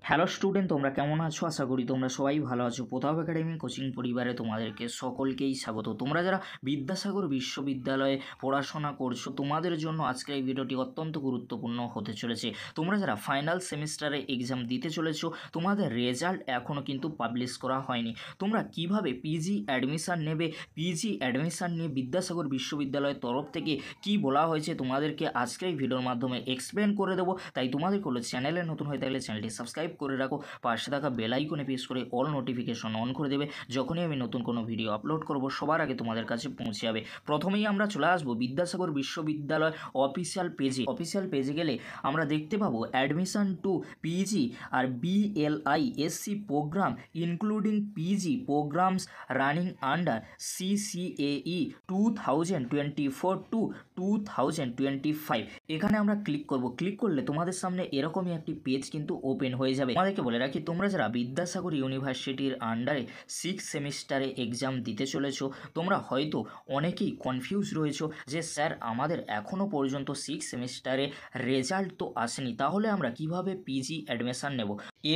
Hello student, তোমরা কেমন আছো? আশা করি তোমরা সবাই ভালো আছো। প্রতাপ একাডেমি কোচিং পরিবারে তোমাদেরকে সকলকেই স্বাগত। তোমরা যারা বিদ্যাসাগর বিশ্ববিদ্যালয়ে পড়াশোনা করছো, তোমাদের জন্য আজকের এই ভিডিওটি অত্যন্ত গুরুত্বপূর্ণ হতে চলেছে। তোমরা যারা ফাইনাল সেমিস্টারে এক্সাম দিতে চলেছো, তোমাদের রেজাল্ট এখনও কিন্তু পাবলিশ করা হয়নি। তোমরা কিভাবে পিজি অ্যাডমিশান নেবে, পিজি অ্যাডমিশান নিয়ে বিদ্যাসাগর বিশ্ববিদ্যালয়ের তরফ থেকে কি বলা হয়েছে তোমাদেরকে আজকের এই ভিডিওর মাধ্যমে এক্সপ্লেন করে দেবো। তাই তোমাদের হলো চ্যানেলে নতুন হয়ে থাকলে চ্যানেলটি সাবস্ক্রাইব করে রাখো, পাশে থাকা বেল আইকনে প্রেস করে অল নোটিফিকেশন অন করে দেবে। যখনই আমি নতুন কোনো ভিডিও আপলোড করব সবার আগে তোমাদের কাছে পৌঁছে যাবে। প্রথমেই আমরা চলে আসবো বিদ্যাসাগর বিশ্ববিদ্যালয় অফিসিয়াল পেজে গেলে আমরা দেখতে পাবো অ্যাডমিশন টু পিজি আর BLISC program including PG programs running under CCAE 2024 to 2025। এখানে আমরা ক্লিক করব। ক্লিক করলে তোমাদের সামনে এরকমই একটি পেজ কিন্তু ওপেন হয়ে যাবে। আমাদেরকে বলে রাখি, তোমরা যারা বিদ্যাসাগর ইউনিভার্সিটির আন্ডারে 6 সেমিস্টারে এক্সাম দিতে চলেছো, তোমরা হয়তো অনেকেই কনফিউজ রয়েছো যে স্যার আমাদের এখনও পর্যন্ত 6 সেমিস্টারে রেজাল্ট তো আসেনি, তাহলে আমরা কিভাবে পিজি অ্যাডমিশান নেব।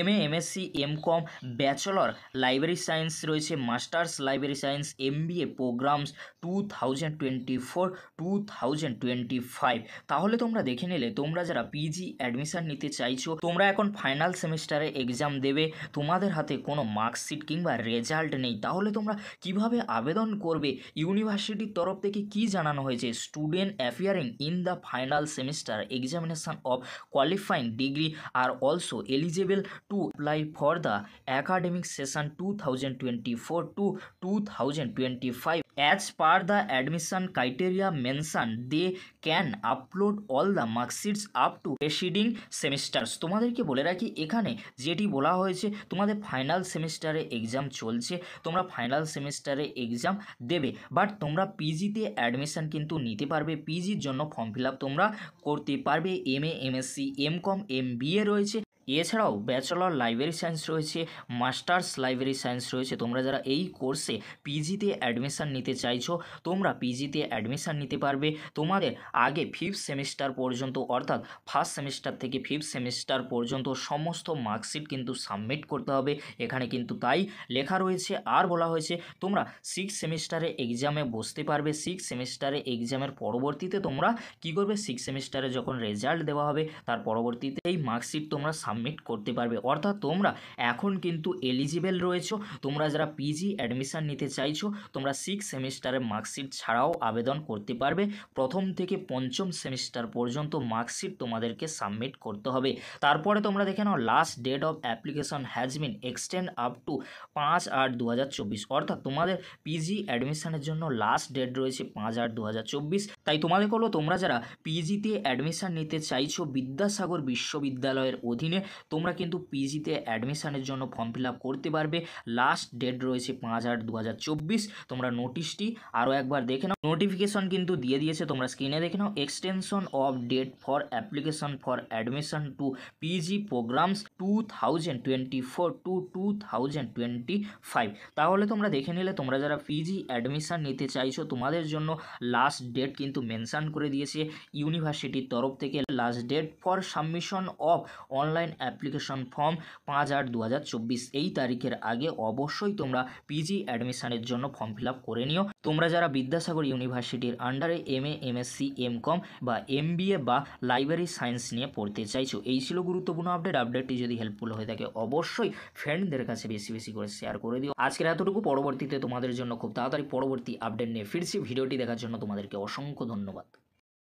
MA MSc MCom bachelor library science রয়েছে, masters library science, MBA programmes 2024-2025। তাহলে তোমরা দেখে নিলে তোমরা যারা পিজি অ্যাডমিশান নিতে চাইছো, তোমরা এখন ফাইনাল সেমিস্টারে এক্সাম দেবে, তোমাদের হাতে কোনো মার্কশিট কিংবা রেজাল্ট নেই, তাহলে তোমরা কিভাবে আবেদন করবে। ইউনিভার্সিটির তরফ থেকে কি জানানো হয়েছে, student appearing in the final semester examination of qualifying degree are also eligible to apply for the academic session 2024-2025 as per the admission criteria mentioned. They can upload all the mark sheets up to preceding semesters। তোমাদেরকে বলে রাখি, এখানে যেটি বলা হয়েছে, তোমাদের final সেমিস্টারে exam চলছে, তোমরা ফাইনাল সেমিস্টারে এক্সাম দেবে, বাট তোমরা পিজিতে অ্যাডমিশন কিন্তু নিতে পারবে। পিজির জন্য ফর্ম ফিল আপ তোমরা করতে পারবে। MA MSc MCom MBA রয়েছে, এছাড়াও ব্যাচেলর লাইব্রেরি সায়েন্স রয়েছে, মাস্টার্স লাইব্রেরি সায়েন্স রয়েছে। তোমরা যারা এই কোর্সে পিজিতে অ্যাডমিশান নিতে চাইছো, তোমরা পিজিতে অ্যাডমিশান নিতে পারবে। তোমাদের আগে 5th সেমিস্টার পর্যন্ত, অর্থাৎ ফার্স্ট সেমিস্টার থেকে 5th সেমিস্টার পর্যন্ত সমস্ত মার্কশিট কিন্তু সাবমিট করতে হবে। এখানে কিন্তু তাই লেখা রয়েছে। আর বলা হয়েছে তোমরা 6 সেমিস্টারে এক্সামে বসতে পারবে। 6 সেমিস্টারে এক্সামের পরবর্তীতে তোমরা কি করবে, 6 সেমিস্টারে যখন রেজাল্ট দেওয়া হবে তার পরবর্তীতে এই মার্কশিট তোমরা সাবমিট করতে পারবে। অর্থাৎ তোমরা এখন কিন্তু এলিজিবল রয়েছো। তোমরা যারা পিজি অ্যাডমিশান নিতে চাইছো, তোমরা 6 সেমিস্টারের মার্কশিট ছাড়াও আবেদন করতে পারবে। প্রথম থেকে পঞ্চম সেমিস্টার পর্যন্ত মার্কশিট তোমাদেরকে সাবমিট করতে হবে। তারপরে তোমরা দেখে নাও, last date of application has been extend up to 5/8/2024। অর্থাৎ তোমাদের পিজি অ্যাডমিশানের জন্য লাস্ট ডেট রয়েছে 5/8/2024। তাই তোমাদের হলো, তোমরা যারা পিজিতে অ্যাডমিশান নিতে চাইছো বিদ্যাসাগর বিশ্ববিদ্যালয়ের অধীনে, তোমরা কিন্তু পিজিতে অ্যাডমিশানের জন্য ফর্ম ফিল আপ করতে পারবে। লাস্ট ডেট রয়েছে 5/8/2024। তোমরা নোটিশটি আরও একবার দেখে নাও, নোটিফিকেশন কিন্তু দিয়ে দিয়েছে, তোমরা স্ক্রিনে দেখে নাও। Extension of date for application for admission to PG programmes 2024-2025। তাহলে তোমরা দেখে নিলে, তোমরা যারা পিজি অ্যাডমিশান নিতে চাইছো, তোমাদের জন্য লাস্ট ডেট কিন্তু মেনশান করে দিয়েছে ইউনিভার্সিটির তরফ থেকে। Last date for submission of online application form 5/8/2024। এই তারিখের আগে অবশ্যই তোমরা পিজি অ্যাডমিশানের জন্য ফর্ম ফিল আপ করে নিও। তোমরা যারা বিদ্যাসাগর ইউনিভার্সিটির আন্ডারে MA MSc MCom বা MBA বা লাইব্রেরি সায়েন্স নিয়ে পড়তে চাইছো। এই ছিল গুরুত্বপূর্ণ আপডেটটি যদি হেল্পফুল হয়ে থাকে অবশ্যই ফ্রেন্ডদের কাছে বেশি বেশি করে শেয়ার করে দিও। আজকের এতটুকু, পরবর্তীতে তোমাদের জন্য খুব তাড়াতাড়ি পরবর্তী আপডেট নিয়ে ফিরছি। ভিডিওটি দেখার জন্য তোমাদেরকে অসংখ্য ধন্যবাদ।